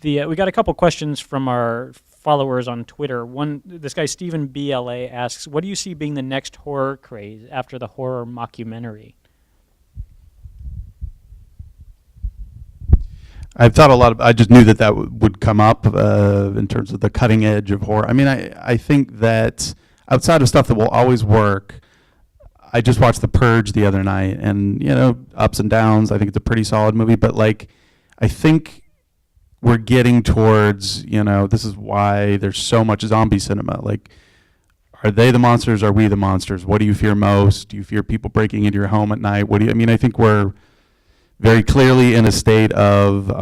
We got a couple questions from our followers on Twitter. One, this guy Stephen BLA asks, "What do you see being the next horror craze after the horror mockumentary?" I've thought a lot. I just knew that would come up in terms of the cutting edge of horror. I mean, I think that outside of stuff that will always work, I just watched The Purge the other night, and ups and downs. I think it's a pretty solid movie, but like, I think we're getting towards, this is why there's so much zombie cinema. Like, are they the monsters? Are we the monsters? What do you fear most? Do you fear people breaking into your home at night? I think we're very clearly in a state of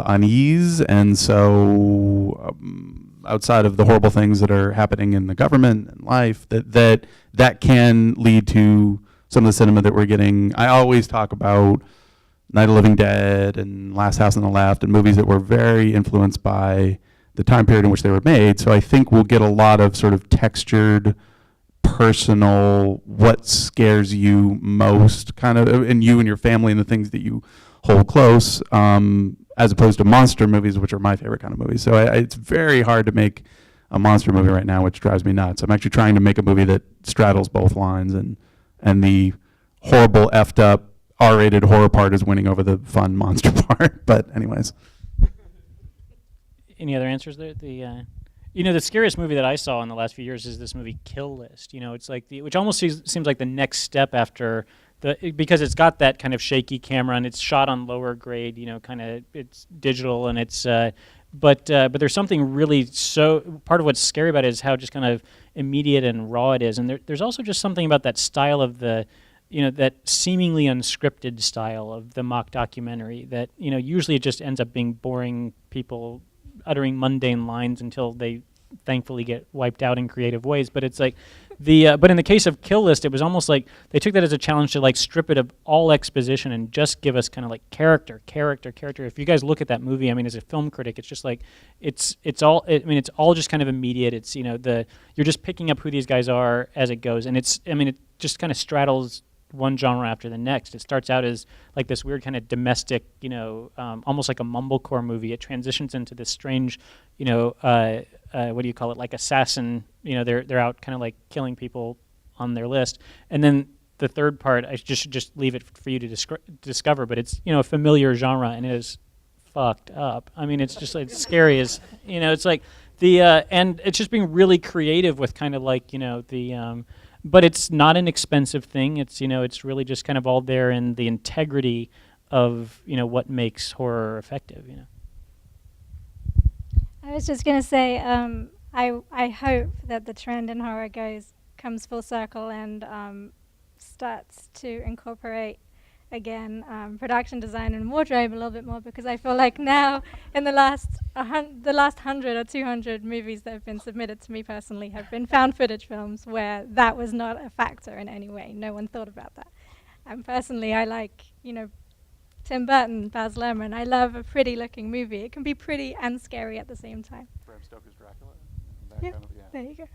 unease, and so outside of the horrible things that are happening in the government and life, that can lead to some of the cinema that we're getting. I always talk about Night of the Living Dead and Last House on the Left and movies that were very influenced by the time period in which they were made. So I think we'll get a lot of sort of textured, personal, what scares you most kind of, and you and your family and the things that you hold close, as opposed to monster movies, which are my favorite kind of movies. So it's very hard to make a monster movie right now, which drives me nuts. I'm actually trying to make a movie that straddles both lines, and the horrible, effed up, R-rated horror part is winning over the fun monster part. But anyways. Any other answers there? The scariest movie that I saw in the last few years is this movie Kill List. It's like which almost seems like the next step after because it's got that kind of shaky camera and it's shot on lower grade. Kind of it's digital and it's. But there's something really part of what's scary about it is how just kind of immediate and raw it is, and there's also just something about that style of the. That seemingly unscripted style of the mock documentary that, usually it just ends up being boring people uttering mundane lines until they thankfully get wiped out in creative ways. But it's like but in the case of Kill List, it was almost like they took that as a challenge to like strip it of all exposition and just give us kind of like character. If you guys look at that movie, as a film critic, it's just like, it's all just kind of immediate. It's, you're just picking up who these guys are as it goes. And it just kind of straddles one genre after the next. It starts out as like this weird kind of domestic, almost like a mumblecore movie. It transitions into this strange, what do you call it? Like assassin. They're out kind of like killing people on their list. And then the third part, I just leave it for you to discover. But it's a familiar genre, and it is fucked up. It's just like scary as it's like and it's just being really creative with kind of like but it's not an expensive thing. It's it's really just kind of all there in the integrity of what makes horror effective. I was just gonna say, I hope that the trend in horror comes full circle and starts to incorporate again production design and wardrobe a little bit more, because I feel like now in the last 100 or 200 movies that have been submitted to me personally have been found footage films where that was not a factor in any way. No one thought about that. And personally, I like Tim Burton, Baz Luhrmann. I love a pretty looking movie. It can be pretty and scary at the same time. Bram Stoker's Dracula. Yeah, kind of, there you go.